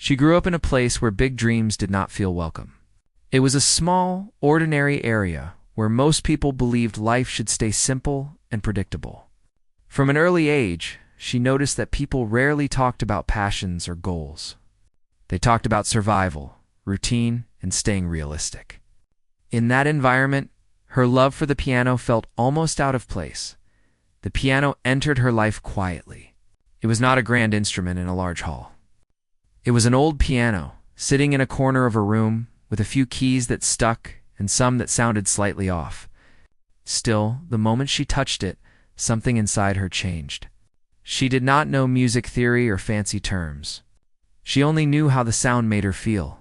She grew up in a place where big dreams did not feel welcome. It was a small, ordinary area where most people believed life should stay simple and predictable. From an early age, she noticed that people rarely talked about passions or goals. They talked about survival, routine, and staying realistic. In that environment, her love for the piano felt almost out of place. The piano entered her life quietly. It was not a grand instrument in a large hall. It was an old piano, sitting in a corner of a room, with a few keys that stuck and some that sounded slightly off. Still, the moment she touched it, something inside her changed. She did not know music theory or fancy terms. She only knew how the sound made her feel.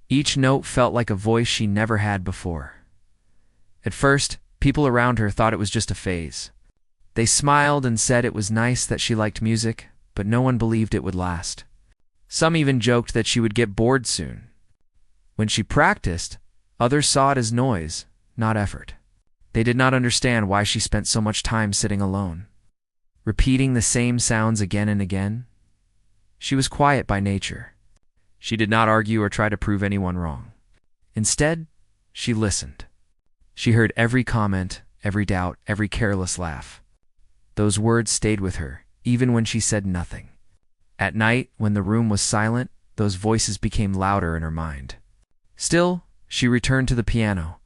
Each note felt like a voice she never had before. At first, people around her thought it was just a phase. They smiled and said it was nice that she liked music, but no one believed it would last. Some even joked that she would get bored soon. When she practiced, others saw it as noise, not effort. They did not understand why she spent so much time sitting alone, repeating the same sounds again and again. She was quiet by nature. She did not argue or try to prove anyone wrong. Instead, she listened. She heard every comment, every doubt, every careless laugh. Those words stayed with her, even when she said nothing. At night, when the room was silent, those voices became louder in her mind. Still, she returned to the piano.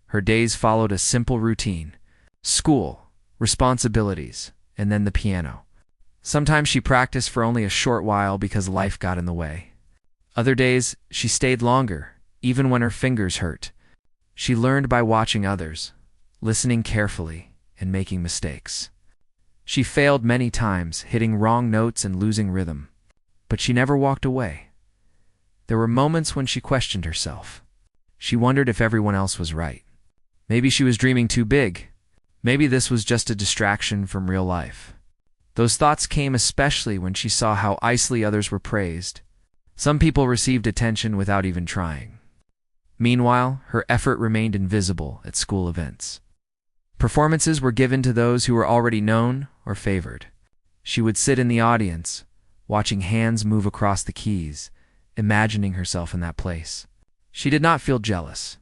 Her days followed a simple routine: school, responsibilities, and then the piano. Sometimes she practiced for only a short while because life got in the way. Other days, she stayed longer, even when her fingers hurt. She learned by watching others, listening carefully, and making mistakes. She failed many times, hitting wrong notes and losing rhythm. But she never walked away. There were moments when she questioned herself. She wondered if everyone else was right. Maybe she was dreaming too big. Maybe this was just a distraction from real life. Those thoughts came especially when she saw how icily others were praised. Some people received attention without even trying. Meanwhile, her effort remained invisible at school events. Performances were given to those who were already known or favored. She would sit in the audience, watching hands move across the keys, imagining herself in that place. She did not feel jealous.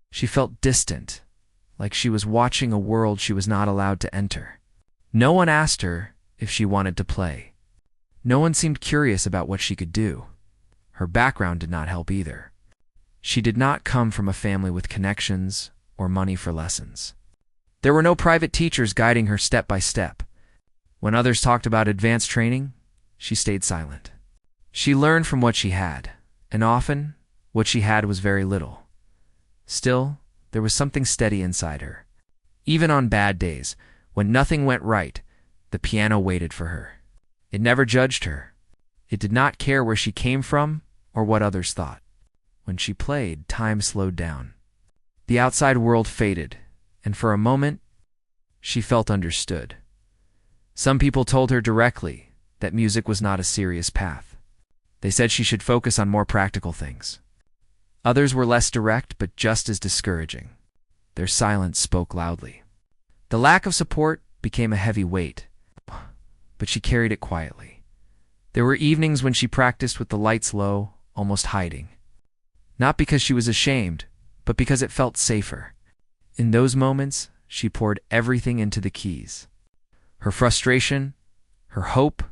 She felt distant, like she was watching a world she was not allowed to enter. No one asked her if she wanted to play. No one seemed curious about what she could do. Her background did not help either. She did not come from a family with connections or money for lessons. There were no private teachers guiding her step by step. When others talked about advanced training, she stayed silent. She learned from what she had, and often, what she had was very little. Still, there was something steady inside her. Even on bad days, when nothing went right, the piano waited for her. It never judged her. It did not care where she came from or what others thought. When she played, time slowed down. The outside world faded, and for a moment, she felt understood. Some people told her directly that music was not a serious path. They said she should focus on more practical things. Others were less direct but just as discouraging. Their silence spoke loudly. The lack of support became a heavy weight, but she carried it quietly. There were evenings when she practiced with the lights low, almost hiding. Not because she was ashamed, but because it felt safer. In those moments, she poured everything into the keys. Her frustration, her hope,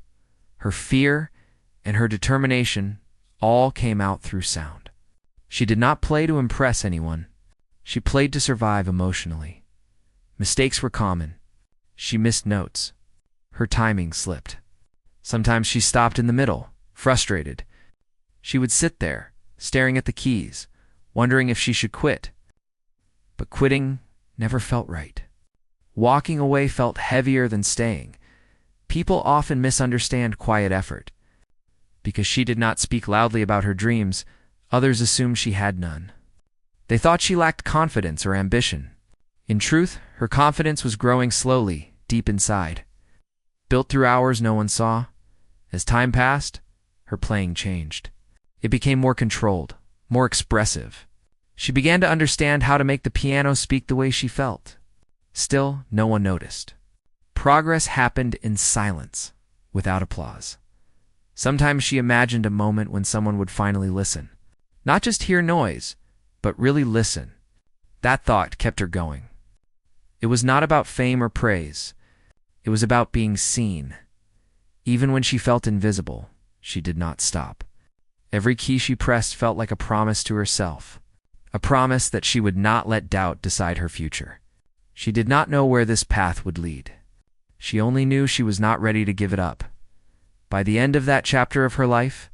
her fear, and her determination all came out through sound. She did not play to impress anyone. She played to survive emotionally. Mistakes were common. She missed notes. Her timing slipped. Sometimes she stopped in the middle, frustrated. She would sit there, staring at the keys, wondering if she should quit. But quitting never felt right. Walking away felt heavier than staying. People often misunderstand quiet effort. Because she did not speak loudly about her dreams, others assumed she had none. They thought she lacked confidence or ambition. In truth, her confidence was growing slowly, deep inside. Built through hours no one saw, as time passed, her playing changed. It became more controlled, more expressive. She began to understand how to make the piano speak the way she felt. Still, no one noticed. Progress happened in silence, without applause. Sometimes she imagined a moment when someone would finally listen. Not just hear noise, but really listen. That thought kept her going. It was not about fame or praise. It was about being seen. Even when she felt invisible, she did not stop. Every key she pressed felt like a promise to herself. A promise that she would not let doubt decide her future. She did not know where this path would lead. She only knew she was not ready to give it up. By the end of that chapter of her life,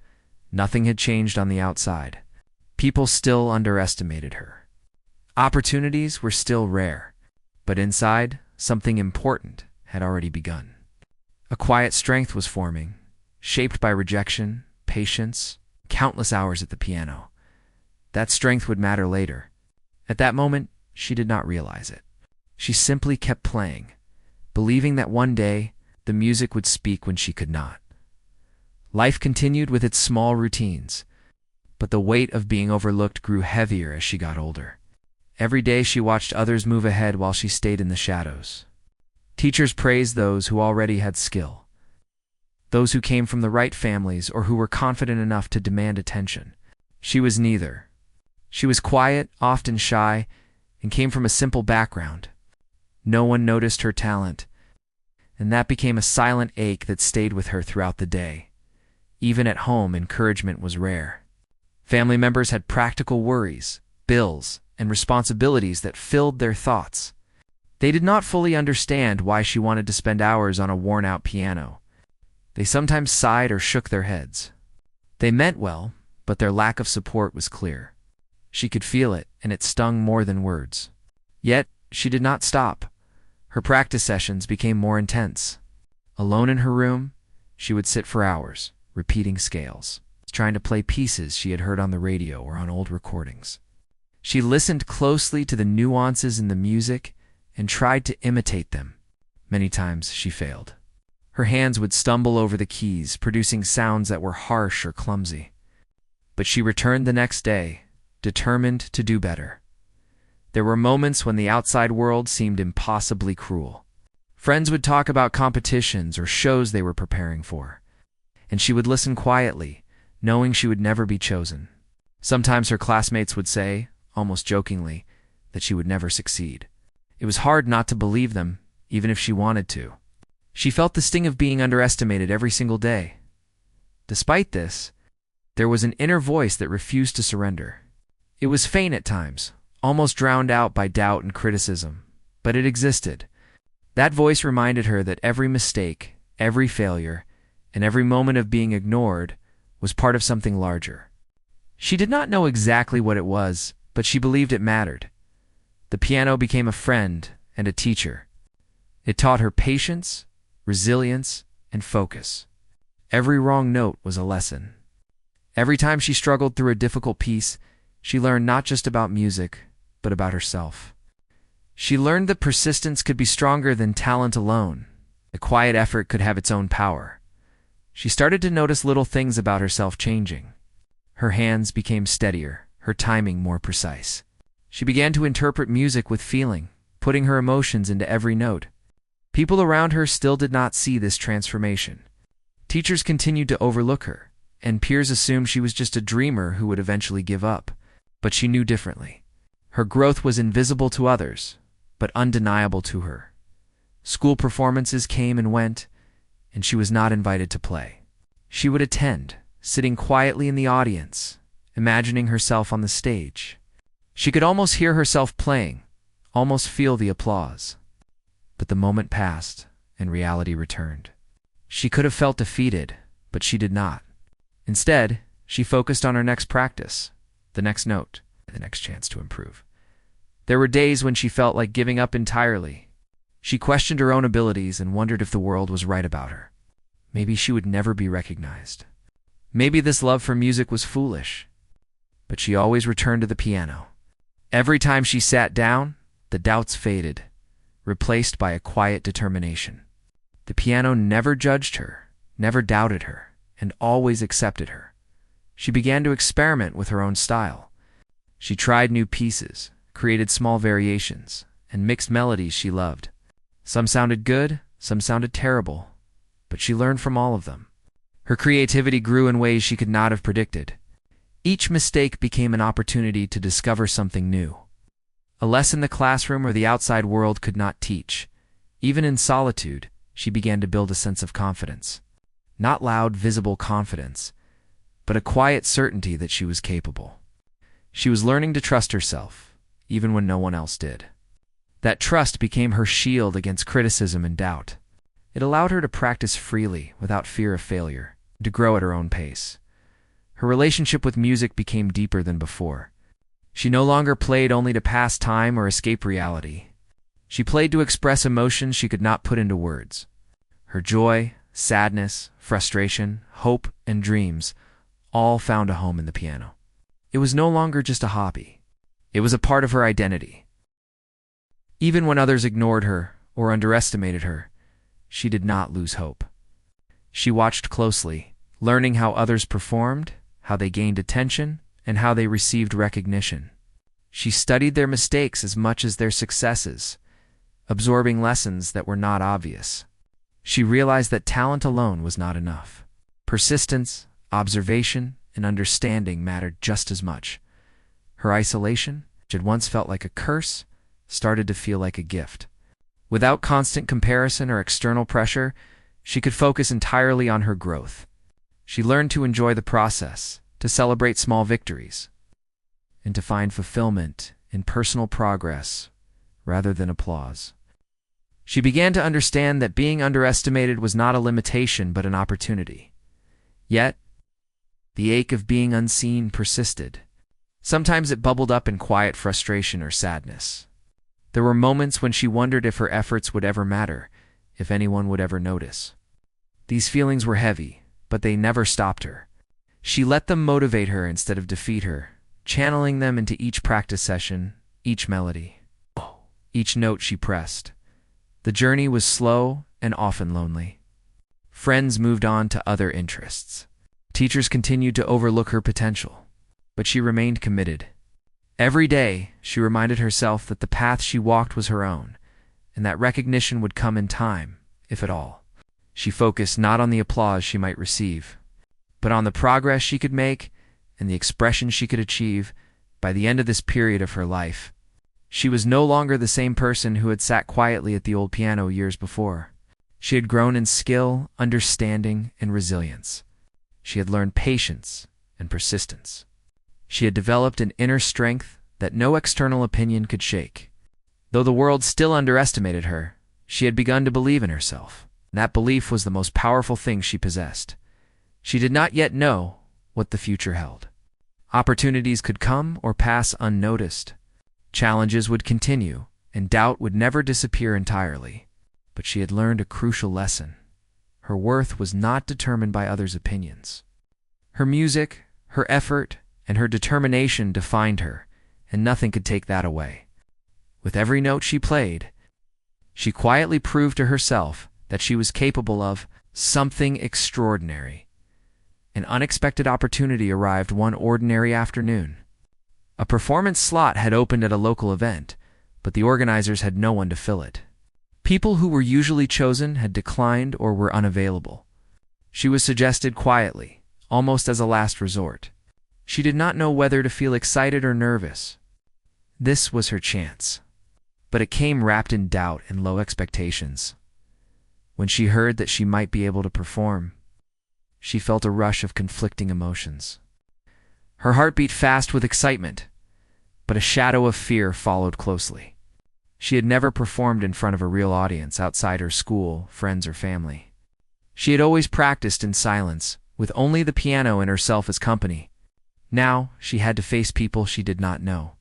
nothing had changed on the outside. People still underestimated her. Opportunities were still rare, but inside, something important had already begun. A quiet strength was forming, shaped by rejection, patience, countless hours at the piano. That strength would matter later. At that moment, she did not realize it. She simply kept playing, believing that one day the music would speak when she could not. Life continued with its small routines, but the weight of being overlooked grew heavier as she got older. Every day she watched others move ahead while she stayed in the shadows. Teachers praised those who already had skill, those who came from the right families or who were confident enough to demand attention. She was neither. She was quiet, often shy, and came from a simple background. No one noticed her talent, and that became a silent ache that stayed with her throughout the day. Even at home, encouragement was rare. Family members had practical worries, bills, and responsibilities that filled their thoughts. They did not fully understand why she wanted to spend hours on a worn-out piano. They sometimes sighed or shook their heads. They meant well, but their lack of support was clear. She could feel it, and it stung more than words. Yet, she did not stop. Her practice sessions became more intense. Alone in her room, she would sit for hours, repeating scales, trying to play pieces she had heard on the radio or on old recordings. She listened closely to the nuances in the music and tried to imitate them. Many times she failed. Her hands would stumble over the keys, producing sounds that were harsh or clumsy. But she returned the next day, determined to do better. There were moments when the outside world seemed impossibly cruel. Friends would talk about competitions or shows they were preparing for, and she would listen quietly, knowing she would never be chosen. Sometimes her classmates would say, almost jokingly, that she would never succeed. It was hard not to believe them, even if she wanted to. She felt the sting of being underestimated every single day. Despite this, there was an inner voice that refused to surrender. It was faint at times, almost drowned out by doubt and criticism, but it existed. That voice reminded her that every mistake, every failure, and every moment of being ignored was part of something larger. She did not know exactly what it was, but she believed it mattered. The piano became a friend and a teacher. It taught her patience, resilience, and focus. Every wrong note was a lesson. Every time she struggled through a difficult piece, she learned not just about music, but about herself. She learned that persistence could be stronger than talent alone. A quiet effort could have its own power. She started to notice little things about herself changing. Her hands became steadier, her timing more precise. She began to interpret music with feeling, putting her emotions into every note. People around her still did not see this transformation. Teachers continued to overlook her, and peers assumed she was just a dreamer who would eventually give up. But she knew differently. Her growth was invisible to others, but undeniable to her. School performances came and went, and she was not invited to play. She would attend, sitting quietly in the audience, imagining herself on the stage. She could almost hear herself playing, almost feel the applause. But the moment passed, and reality returned. She could have felt defeated, but she did not. Instead, she focused on her next practice, the next note, the next chance to improve. There were days when she felt like giving up entirely. She questioned her own abilities and wondered if the world was right about her. Maybe she would never be recognized. Maybe this love for music was foolish. But she always returned to the piano. Every time she sat down, the doubts faded, replaced by a quiet determination. The piano never judged her, never doubted her, and always accepted her. She began to experiment with her own style. She tried new pieces, created small variations, and mixed melodies she loved. Some sounded good, some sounded terrible, but she learned from all of them. Her creativity grew in ways she could not have predicted. Each mistake became an opportunity to discover something new. A lesson the classroom or the outside world could not teach. Even in solitude, she began to build a sense of confidence. Not loud, visible confidence, but a quiet certainty that she was capable. She was learning to trust herself, even when no one else did. That trust became her shield against criticism and doubt. It allowed her to practice freely, without fear of failure, to grow at her own pace. Her relationship with music became deeper than before. She no longer played only to pass time or escape reality. She played to express emotions she could not put into words. Her joy, sadness, frustration, hope, and dreams all found a home in the piano. It was no longer just a hobby. It was a part of her identity. Even when others ignored her or underestimated her, she did not lose hope. She watched closely, learning how others performed, how they gained attention, and how they received recognition. She studied their mistakes as much as their successes, absorbing lessons that were not obvious. She realized that talent alone was not enough. Persistence, observation, and understanding mattered just as much. Her isolation, which had once felt like a curse, started to feel like a gift. Without constant comparison or external pressure, she could focus entirely on her growth. She learned to enjoy the process, to celebrate small victories, and to find fulfillment in personal progress rather than applause. She began to understand that being underestimated was not a limitation but an opportunity. Yet, the ache of being unseen persisted. Sometimes it bubbled up in quiet frustration or sadness. There were moments when she wondered if her efforts would ever matter, if anyone would ever notice. These feelings were heavy, but they never stopped her. She let them motivate her instead of defeat her, channeling them into each practice session, each melody, each note she pressed. The journey was slow and often lonely. Friends moved on to other interests. Teachers continued to overlook her potential, but she remained committed. Every day, she reminded herself that the path she walked was her own, and that recognition would come in time, if at all. She focused not on the applause she might receive, but on the progress she could make and the expression she could achieve. By the end of this period of her life, she was no longer the same person who had sat quietly at the old piano years before. She had grown in skill, understanding, and resilience. She had learned patience and persistence. She had developed an inner strength that no external opinion could shake. Though the world still underestimated her, she had begun to believe in herself. That belief was the most powerful thing she possessed. She did not yet know what the future held. Opportunities could come or pass unnoticed. Challenges would continue, and doubt would never disappear entirely. But she had learned a crucial lesson. Her worth was not determined by others' opinions. Her music, her effort, and her determination defined her, and nothing could take that away. With every note she played, she quietly proved to herself that she was capable of something extraordinary. An unexpected opportunity arrived one ordinary afternoon. A performance slot had opened at a local event, but the organizers had no one to fill it. People who were usually chosen had declined or were unavailable. She was suggested quietly, almost as a last resort. She did not know whether to feel excited or nervous. This was her chance. But it came wrapped in doubt and low expectations. When she heard that she might be able to perform, she felt a rush of conflicting emotions. Her heart beat fast with excitement, but a shadow of fear followed closely. She had never performed in front of a real audience outside her school, friends, or family. She had always practiced in silence, with only the piano and herself as company. Now she had to face people she did not know,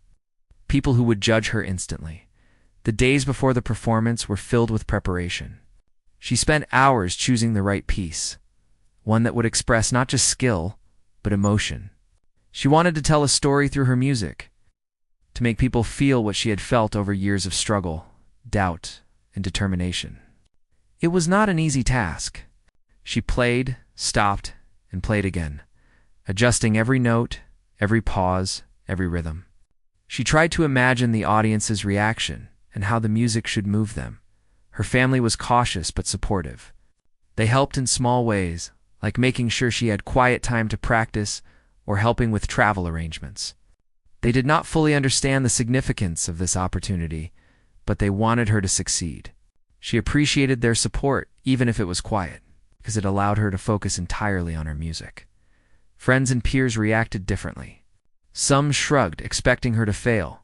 people who would judge her instantly. The days before the performance were filled with preparation. She spent hours choosing the right piece, one that would express not just skill, but emotion. She wanted to tell a story through her music, to make people feel what she had felt over years of struggle, doubt, and determination. It was not an easy task. She played, stopped, and played again, adjusting every note, every pause, every rhythm. She tried to imagine the audience's reaction and how the music should move them. Her family was cautious but supportive. They helped in small ways, like making sure she had quiet time to practice or helping with travel arrangements. They did not fully understand the significance of this opportunity, but they wanted her to succeed. She appreciated their support, even if it was quiet, because it allowed her to focus entirely on her music. Friends and peers reacted differently. Some shrugged, expecting her to fail,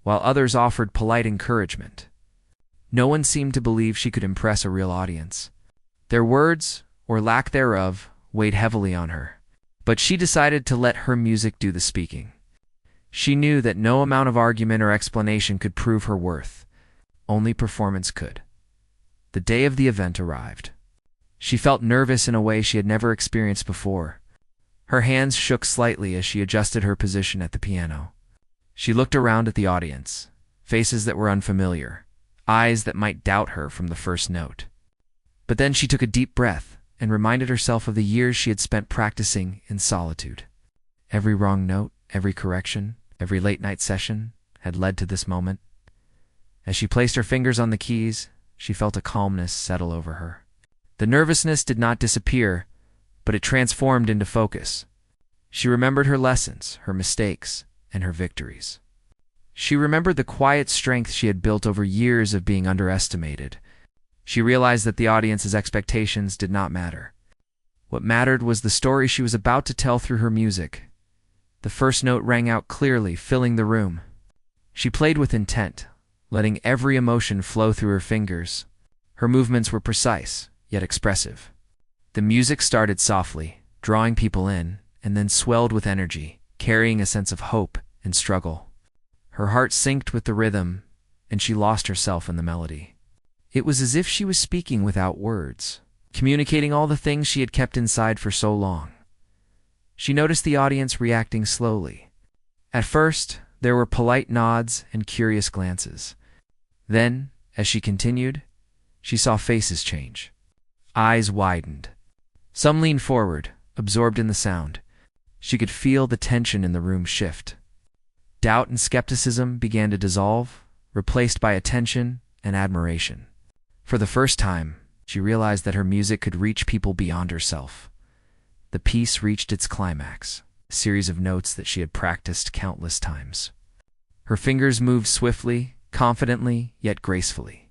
while others offered polite encouragement. No one seemed to believe she could impress a real audience. Their words, or lack thereof, weighed heavily on her, but she decided to let her music do the speaking. She knew that no amount of argument or explanation could prove her worth. Only performance could. The day of the event arrived. She felt nervous in a way she had never experienced before. Her hands shook slightly as she adjusted her position at the piano. She looked around at the audience, faces that were unfamiliar, eyes that might doubt her from the first note. But then she took a deep breath and reminded herself of the years she had spent practicing in solitude. Every wrong note, every correction, every late-night session had led to this moment. As she placed her fingers on the keys, she felt a calmness settle over her. The nervousness did not disappear, but it transformed into focus. She remembered her lessons, her mistakes, and her victories. She remembered the quiet strength she had built over years of being underestimated. She realized that the audience's expectations did not matter. What mattered was the story she was about to tell through her music. The first note rang out clearly, filling the room. She played with intent, letting every emotion flow through her fingers. Her movements were precise, yet expressive. The music started softly, drawing people in, and then swelled with energy, carrying a sense of hope and struggle. Her heart synced with the rhythm, and she lost herself in the melody. It was as if she was speaking without words, communicating all the things she had kept inside for so long. She noticed the audience reacting slowly. At first, there were polite nods and curious glances. Then, as she continued, she saw faces change. Eyes widened. Some leaned forward, absorbed in the sound. She could feel the tension in the room shift. Doubt and skepticism began to dissolve, replaced by attention and admiration. For the first time, she realized that her music could reach people beyond herself. The piece reached its climax, a series of notes that she had practiced countless times. Her fingers moved swiftly, confidently, yet gracefully.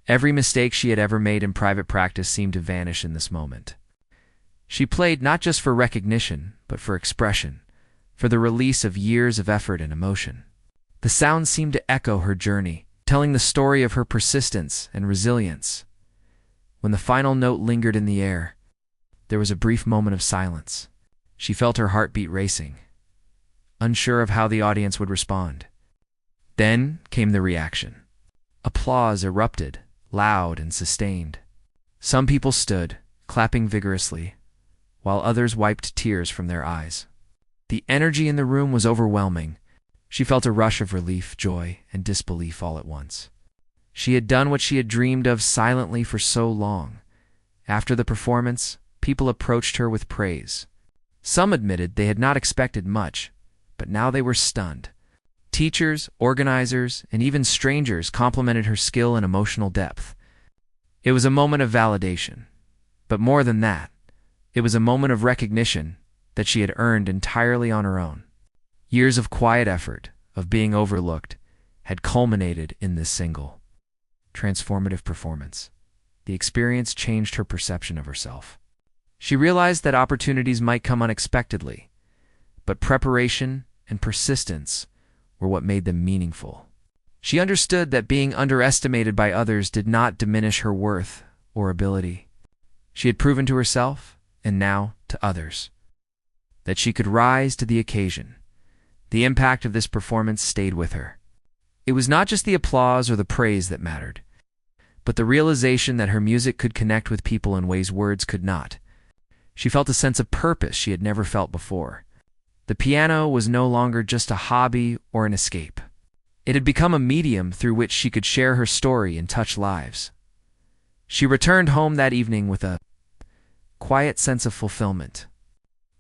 Every mistake she had ever made in private practice seemed to vanish in this moment. She played not just for recognition, but for expression, for the release of years of effort and emotion. The sound seemed to echo her journey, telling the story of her persistence and resilience. When the final note lingered in the air, there was a brief moment of silence. She felt her heartbeat racing, unsure of how the audience would respond. Then came the reaction. Applause erupted, loud and sustained. Some people stood, clapping vigorously, while others wiped tears from their eyes. The energy in the room was overwhelming. She felt a rush of relief, joy, and disbelief all at once. She had done what she had dreamed of silently for so long. After the performance, people approached her with praise. Some admitted they had not expected much, but now they were stunned. Teachers, organizers, and even strangers complimented her skill and emotional depth. It was a moment of validation. But more than that, it was a moment of recognition that she had earned entirely on her own. Years of quiet effort, of being overlooked, had culminated in this single, transformative performance. The experience changed her perception of herself. She realized that opportunities might come unexpectedly, but preparation and persistence were what made them meaningful. She understood that being underestimated by others did not diminish her worth or ability. She had proven to herself, and now to others, that she could rise to the occasion. The impact of this performance stayed with her. It was not just the applause or the praise that mattered, but the realization that her music could connect with people in ways words could not. She felt a sense of purpose she had never felt before. The piano was no longer just a hobby or an escape. It had become a medium through which she could share her story and touch lives. She returned home that evening with a quiet sense of fulfillment.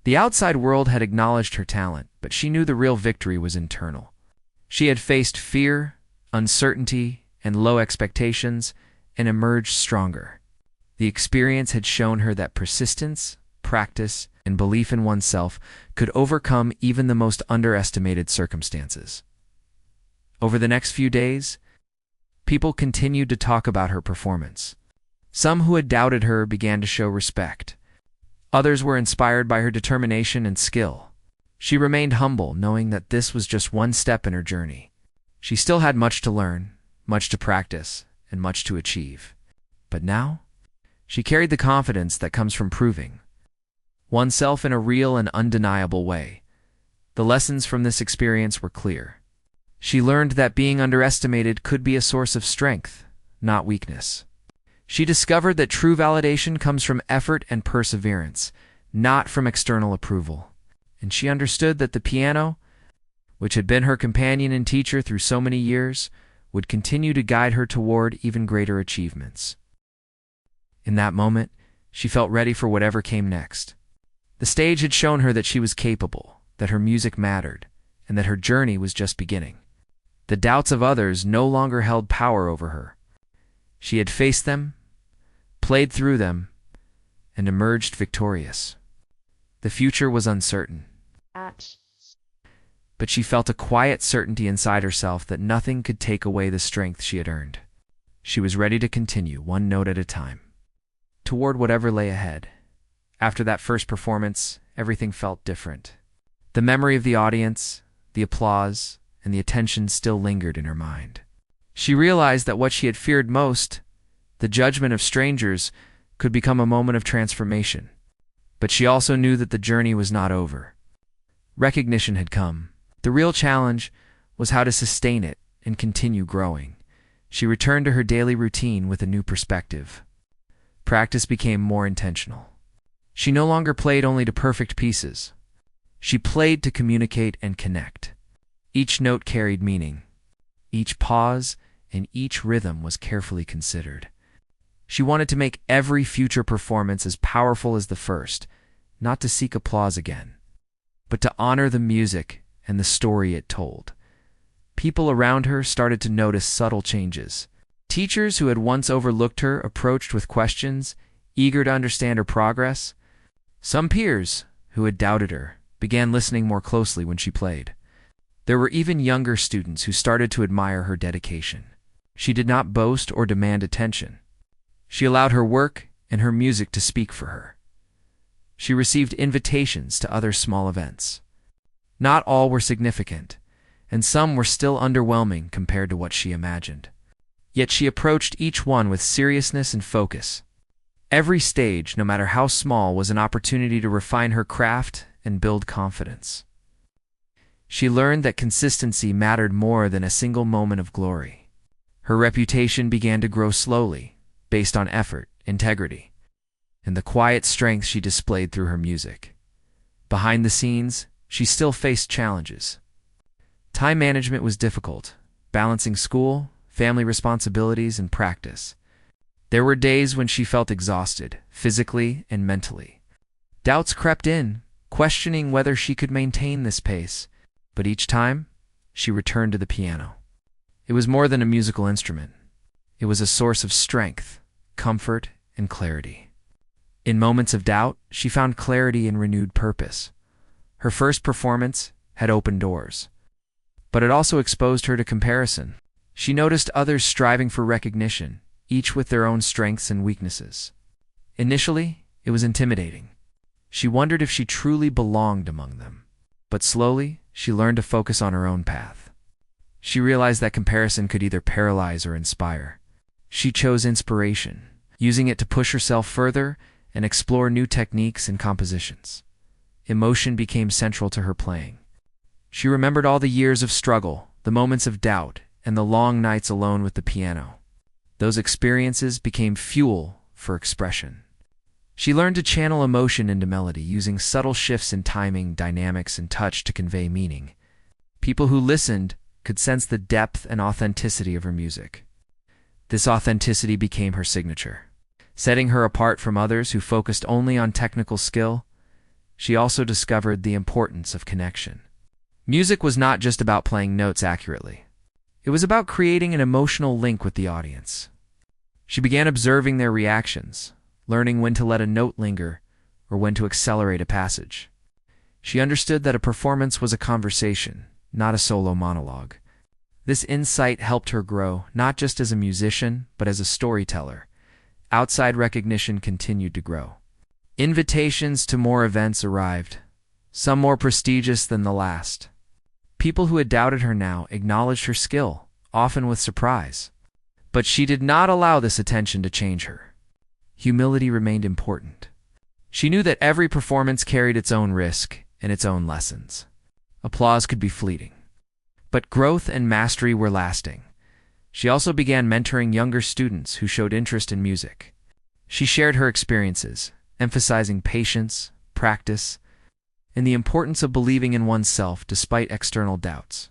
The outside world had acknowledged her talent, but she knew the real victory was internal. She had faced fear, uncertainty, and low expectations, and emerged stronger. The experience had shown her that persistence, practice and belief in oneself could overcome even the most underestimated circumstances. Over the next few days, people continued to talk about her performance. Some who had doubted her began to show respect. Others were inspired by her determination and skill. She remained humble, knowing that this was just one step in her journey. She still had much to learn, much to practice, and much to achieve. But now, she carried the confidence that comes from proving oneself in a real and undeniable way. The lessons from this experience were clear. She learned that being underestimated could be a source of strength, not weakness. She discovered that true validation comes from effort and perseverance, not from external approval. And she understood that the piano, which had been her companion and teacher through so many years, would continue to guide her toward even greater achievements. In that moment, she felt ready for whatever came next. The stage had shown her that she was capable, that her music mattered, and that her journey was just beginning. The doubts of others no longer held power over her. She had faced them, played through them, and emerged victorious. The future was uncertain, but she felt a quiet certainty inside herself that nothing could take away the strength she had earned. She was ready to continue, one note at a time, toward whatever lay ahead. After that first performance, everything felt different. The memory of the audience, the applause, and the attention still lingered in her mind. She realized that what she had feared most, the judgment of strangers, could become a moment of transformation. But she also knew that the journey was not over. Recognition had come. The real challenge was how to sustain it and continue growing. She returned to her daily routine with a new perspective. Practice became more intentional. She no longer played only to perfect pieces. She played to communicate and connect. Each note carried meaning. Each pause and each rhythm was carefully considered. She wanted to make every future performance as powerful as the first, not to seek applause again, but to honor the music and the story it told. People around her started to notice subtle changes. Teachers who had once overlooked her approached with questions, eager to understand her progress. Some peers, who had doubted her, began listening more closely when she played. There were even younger students who started to admire her dedication. She did not boast or demand attention. She allowed her work and her music to speak for her. She received invitations to other small events. Not all were significant, and some were still underwhelming compared to what she imagined. Yet she approached each one with seriousness and focus. Every stage, no matter how small, was an opportunity to refine her craft and build confidence. She learned that consistency mattered more than a single moment of glory. Her reputation began to grow slowly, based on effort, integrity, and the quiet strength she displayed through her music. Behind the scenes, she still faced challenges. Time management was difficult, balancing school, family responsibilities, and practice. There were days when she felt exhausted, physically and mentally. Doubts crept in, questioning whether she could maintain this pace, but each time, she returned to the piano. It was more than a musical instrument. It was a source of strength, comfort, and clarity. In moments of doubt, she found clarity and renewed purpose. Her first performance had opened doors, but it also exposed her to comparison. She noticed others striving for recognition, each with their own strengths and weaknesses. Initially, it was intimidating. She wondered if she truly belonged among them. But slowly, she learned to focus on her own path. She realized that comparison could either paralyze or inspire. She chose inspiration, using it to push herself further and explore new techniques and compositions. Emotion became central to her playing. She remembered all the years of struggle, the moments of doubt, and the long nights alone with the piano. Those experiences became fuel for expression. She learned to channel emotion into melody, using subtle shifts in timing, dynamics, and touch to convey meaning. People who listened could sense the depth and authenticity of her music. This authenticity became her signature. Setting her apart from others who focused only on technical skill, she also discovered the importance of connection. Music was not just about playing notes accurately. It was about creating an emotional link with the audience. She began observing their reactions, learning when to let a note linger or when to accelerate a passage. She understood that a performance was a conversation, not a solo monologue. This insight helped her grow, not just as a musician, but as a storyteller. Outside recognition continued to grow. Invitations to more events arrived, some more prestigious than the last. People who had doubted her now acknowledged her skill, often with surprise. But she did not allow this attention to change her. Humility remained important. She knew that every performance carried its own risk and its own lessons. Applause could be fleeting, but growth and mastery were lasting. She also began mentoring younger students who showed interest in music. She shared her experiences, emphasizing patience, practice, and the importance of believing in oneself despite external doubts.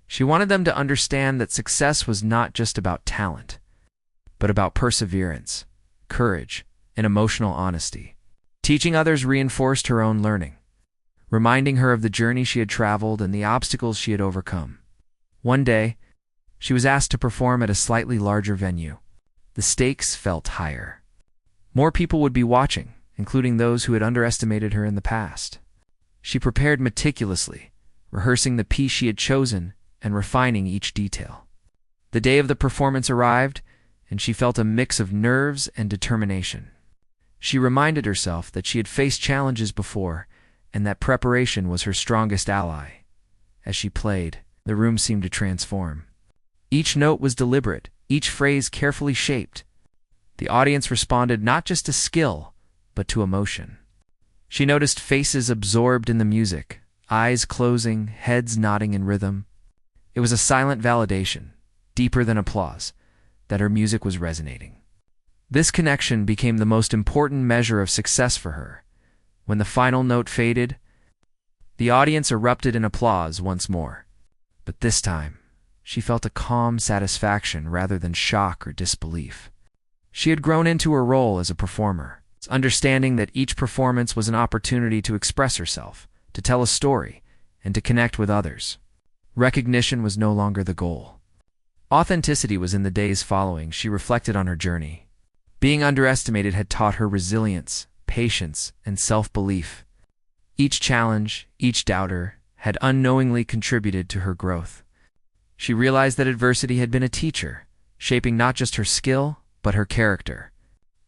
She wanted them to understand that success was not just about talent, but about perseverance, courage, and emotional honesty. Teaching others reinforced her own learning, reminding her of the journey she had traveled and the obstacles she had overcome. One day, she was asked to perform at a slightly larger venue. The stakes felt higher. More people would be watching, including those who had underestimated her in the past. She prepared meticulously, rehearsing the piece she had chosen and refining each detail. The day of the performance arrived, and she felt a mix of nerves and determination. She reminded herself that she had faced challenges before and that preparation was her strongest ally. As she played, the room seemed to transform. Each note was deliberate, each phrase carefully shaped. The audience responded not just to skill, but to emotion. She noticed faces absorbed in the music, eyes closing, heads nodding in rhythm. It was a silent validation, deeper than applause, that her music was resonating. This connection became the most important measure of success for her. When the final note faded, the audience erupted in applause once more. But this time, she felt a calm satisfaction rather than shock or disbelief. She had grown into her role as a performer, understanding that each performance was an opportunity to express herself, to tell a story, and to connect with others. Recognition was no longer the goal. Authenticity was in the days following. She reflected on her journey. Being underestimated had taught her resilience, patience, and self-belief. Each challenge, each doubter, had unknowingly contributed to her growth. She realized that adversity had been a teacher, shaping not just her skill, but her character.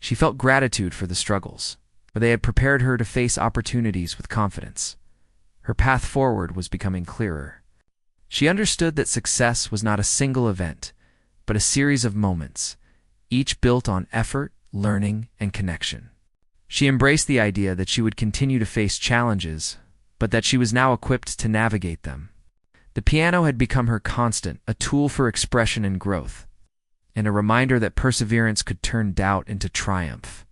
She felt gratitude for the struggles, for they had prepared her to face opportunities with confidence. Her path forward was becoming clearer. She understood that success was not a single event, but a series of moments, each built on effort, learning, and connection. She embraced the idea that she would continue to face challenges, but that she was now equipped to navigate them. The piano had become her constant, a tool for expression and growth, and a reminder that perseverance could turn doubt into triumph.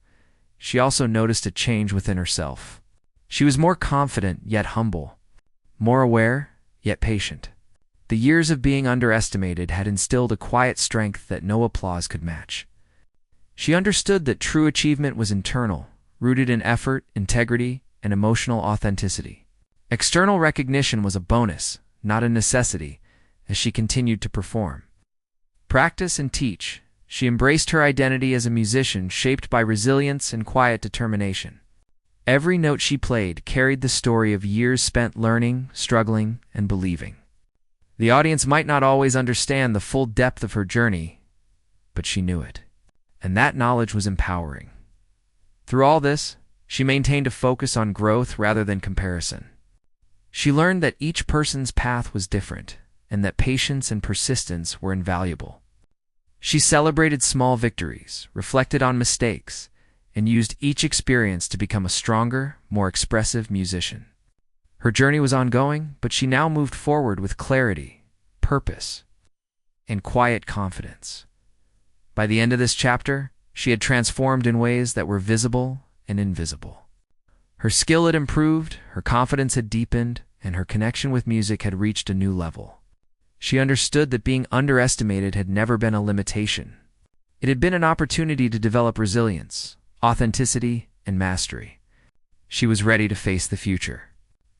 She also noticed a change within herself. She was more confident, yet humble, more aware, yet patient. The years of being underestimated had instilled a quiet strength that no applause could match. She understood that true achievement was internal, rooted in effort, integrity, and emotional authenticity. External recognition was a bonus, not a necessity, as she continued to perform. Practice and teach, she embraced her identity as a musician shaped by resilience and quiet determination. Every note she played carried the story of years spent learning, struggling, and believing. The audience might not always understand the full depth of her journey, but she knew it, and that knowledge was empowering. Through all this, she maintained a focus on growth rather than comparison. She learned that each person's path was different, and that patience and persistence were invaluable. She celebrated small victories, reflected on mistakes, and used each experience to become a stronger, more expressive musician. Her journey was ongoing, but she now moved forward with clarity, purpose, and quiet confidence. By the end of this chapter, she had transformed in ways that were visible and invisible. Her skill had improved, her confidence had deepened, and her connection with music had reached a new level. She understood that being underestimated had never been a limitation. It had been an opportunity to develop resilience, authenticity, and mastery. She was ready to face the future,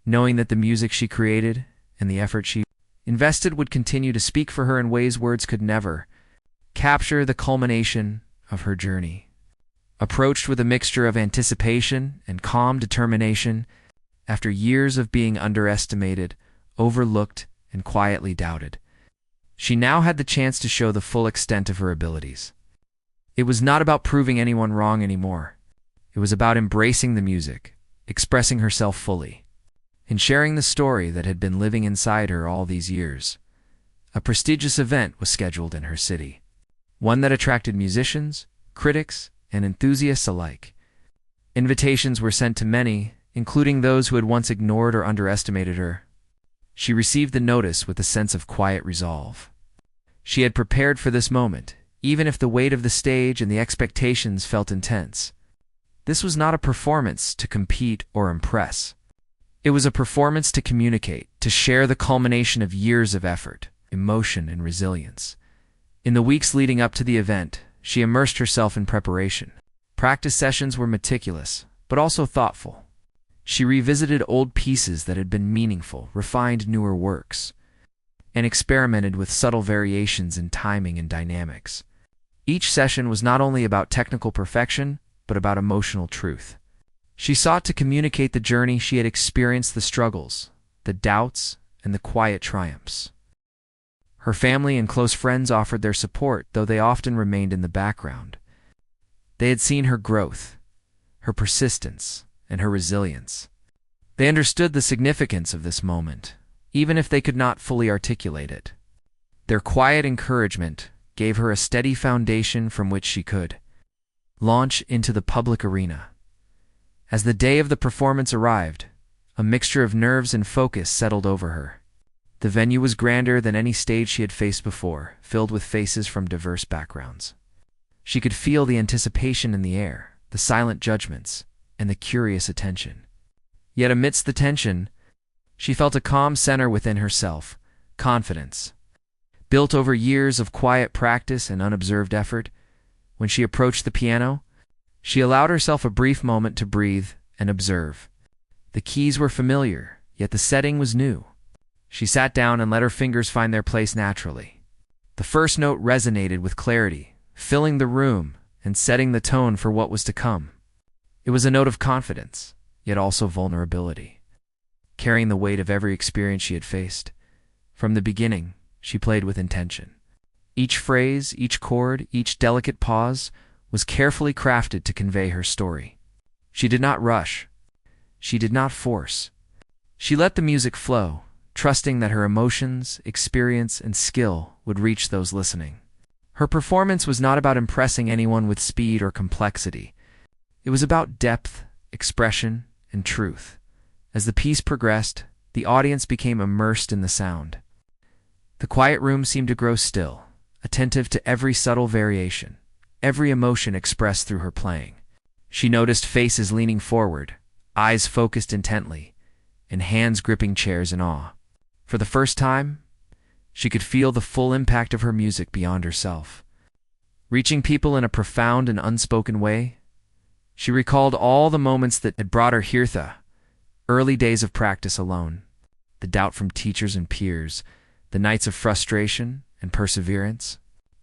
knowing that the music she created and the effort she invested would continue to speak for her in ways words could never capture. The culmination of her journey. Approached with a mixture of anticipation and calm determination, after years of being underestimated, overlooked, and quietly doubted, she now had the chance to show the full extent of her abilities. It was not about proving anyone wrong anymore. It was about embracing the music, expressing herself fully, and sharing the story that had been living inside her all these years. A prestigious event was scheduled in her city, one that attracted musicians, critics, and enthusiasts alike. Invitations were sent to many, including those who had once ignored or underestimated her. She received the notice with a sense of quiet resolve. She had prepared for this moment, even if the weight of the stage and the expectations felt intense. This was not a performance to compete or impress. It was a performance to communicate, to share the culmination of years of effort, emotion, and resilience. In the weeks leading up to the event, she immersed herself in preparation. Practice sessions were meticulous, but also thoughtful. She revisited old pieces that had been meaningful, refined newer works, and experimented with subtle variations in timing and dynamics. Each session was not only about technical perfection, but about emotional truth. She sought to communicate the journey she had experienced, the struggles, the doubts, and the quiet triumphs. Her family and close friends offered their support, though they often remained in the background. They had seen her growth, her persistence, and her resilience. They understood the significance of this moment, even if they could not fully articulate it. Their quiet encouragement gave her a steady foundation from which she could launch into the public arena. As the day of the performance arrived, a mixture of nerves and focus settled over her. The venue was grander than any stage she had faced before, filled with faces from diverse backgrounds. She could feel the anticipation in the air, the silent judgments, and the curious attention. Yet amidst the tension, she felt a calm center within herself, confidence. Built over years of quiet practice and unobserved effort, when she approached the piano, she allowed herself a brief moment to breathe and observe. The keys were familiar, yet the setting was new. She sat down and let her fingers find their place naturally. The first note resonated with clarity, filling the room and setting the tone for what was to come. It was a note of confidence, yet also vulnerability, carrying the weight of every experience she had faced. From the beginning, she played with intention. Each phrase, each chord, each delicate pause was carefully crafted to convey her story. She did not rush. She did not force. She let the music flow, trusting that her emotions, experience, and skill would reach those listening. Her performance was not about impressing anyone with speed or complexity. It was about depth, expression, and truth. As the piece progressed, the audience became immersed in the sound. The quiet room seemed to grow still, attentive to every subtle variation, every emotion expressed through her playing. She noticed faces leaning forward, eyes focused intently, and hands gripping chairs in awe. For the first time, she could feel the full impact of her music beyond herself. Reaching people in a profound and unspoken way, she recalled all the moments that had brought her here, the early days of practice alone, the doubt from teachers and peers, the nights of frustration and perseverance.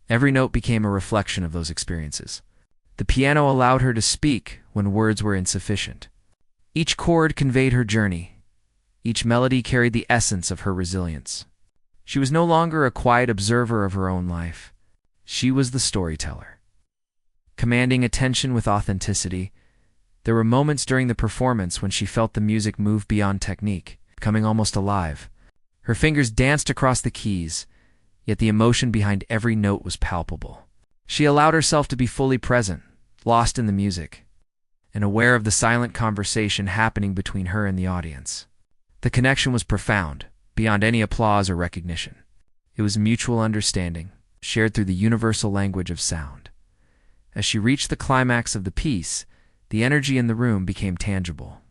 Every note became a reflection of those experiences. The piano allowed her to speak when words were insufficient. Each chord conveyed her journey. Each melody carried the essence of her resilience. She was no longer a quiet observer of her own life. She was the storyteller. Commanding attention with authenticity, there were moments during the performance when she felt the music move beyond technique, becoming almost alive. Her fingers danced across the keys, yet the emotion behind every note was palpable. She allowed herself to be fully present, lost in the music, and aware of the silent conversation happening between her and the audience. The connection was profound, beyond any applause or recognition. It was mutual understanding, shared through the universal language of sound. As she reached the climax of the piece, the energy in the room became tangible.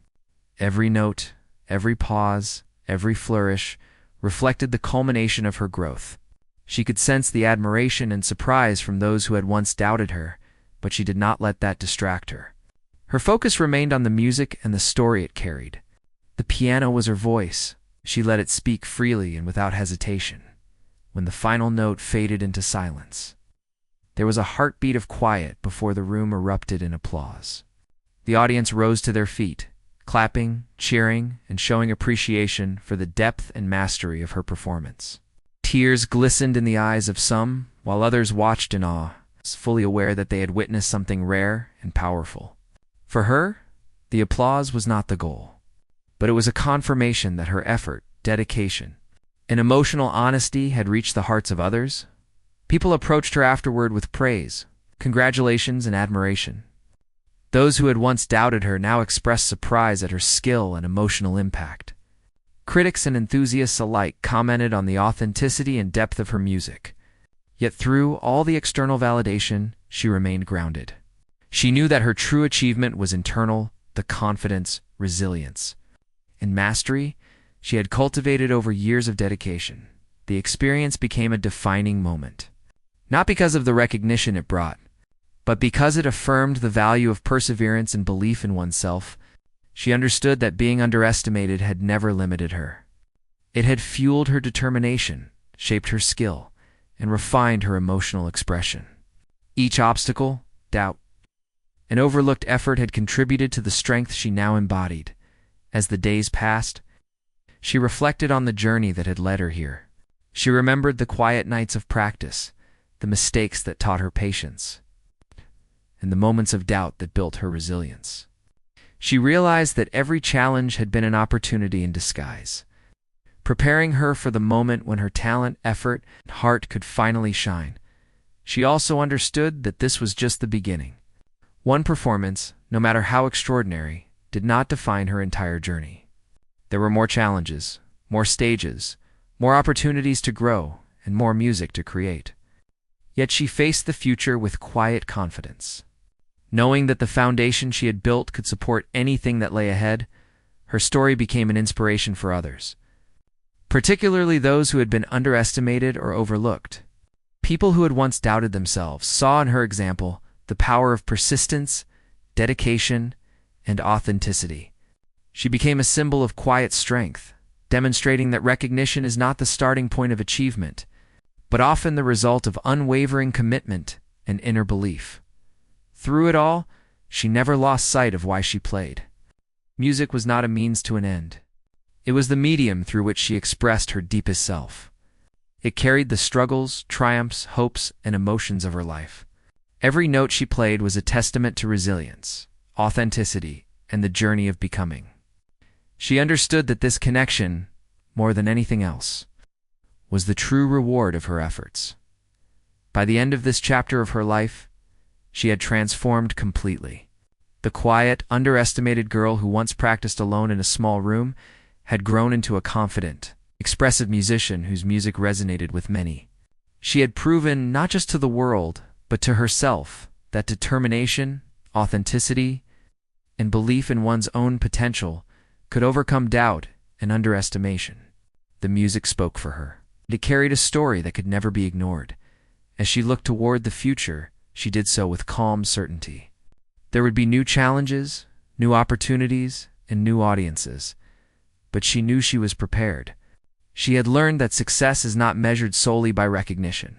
Every note, every pause, every flourish reflected the culmination of her growth. She could sense the admiration and surprise from those who had once doubted her, but she did not let that distract her. Her focus remained on the music and the story it carried. The piano was her voice. She let it speak freely and without hesitation. When the final note faded into silence, There was a heartbeat of quiet before the room erupted in applause. The audience rose to their feet, clapping, cheering, and showing appreciation for the depth and mastery of her performance. Tears glistened in the eyes of some, while others watched in awe, fully aware that they had witnessed something rare and powerful. For her, the applause was not the goal, but it was a confirmation that her effort, dedication, and emotional honesty had reached the hearts of others. People approached her afterward with praise, congratulations, and admiration. Those who had once doubted her now expressed surprise at her skill and emotional impact. Critics and enthusiasts alike commented on the authenticity and depth of her music. Yet through all the external validation, she remained grounded. She knew that her true achievement was internal, the confidence, resilience, and mastery she had cultivated over years of dedication. The experience became a defining moment. Not because of the recognition it brought, but because it affirmed the value of perseverance and belief in oneself. She understood that being underestimated had never limited her. It had fueled her determination, shaped her skill, and refined her emotional expression. Each obstacle, doubt, and overlooked effort had contributed to the strength she now embodied. As the days passed, she reflected on the journey that had led her here. She remembered the quiet nights of practice, the mistakes that taught her patience, and the moments of doubt that built her resilience. She realized that every challenge had been an opportunity in disguise, preparing her for the moment when her talent, effort, and heart could finally shine. She also understood that this was just the beginning. One performance, no matter how extraordinary, did not define her entire journey. There were more challenges, more stages, more opportunities to grow, and more music to create. Yet she faced the future with quiet confidence. Knowing that the foundation she had built could support anything that lay ahead, her story became an inspiration for others, particularly those who had been underestimated or overlooked. People who had once doubted themselves saw in her example the power of persistence, dedication, and authenticity. She became a symbol of quiet strength, demonstrating that recognition is not the starting point of achievement, but often the result of unwavering commitment and inner belief. Through it all, she never lost sight of why she played. Music was not a means to an end. It was the medium through which she expressed her deepest self. It carried the struggles, triumphs, hopes, and emotions of her life. Every note she played was a testament to resilience, authenticity, and the journey of becoming. She understood that this connection, more than anything else, was the true reward of her efforts. By the end of this chapter of her life, she had transformed completely. The quiet, underestimated girl who once practiced alone in a small room had grown into a confident, expressive musician whose music resonated with many. She had proven not just to the world, but to herself, that determination, authenticity, and belief in one's own potential could overcome doubt and underestimation. The music spoke for her. It carried a story that could never be ignored. As she looked toward the future, she did so with calm certainty. There would be new challenges, new opportunities, and new audiences, but she knew she was prepared. She had learned that success is not measured solely by recognition,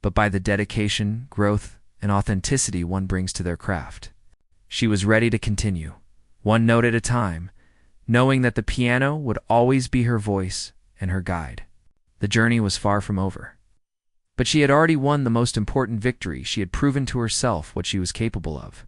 but by the dedication, growth, and authenticity one brings to their craft. She was ready to continue, one note at a time, knowing that the piano would always be her voice and her guide. The journey was far from over. But she had already won the most important victory. She had proven to herself what she was capable of.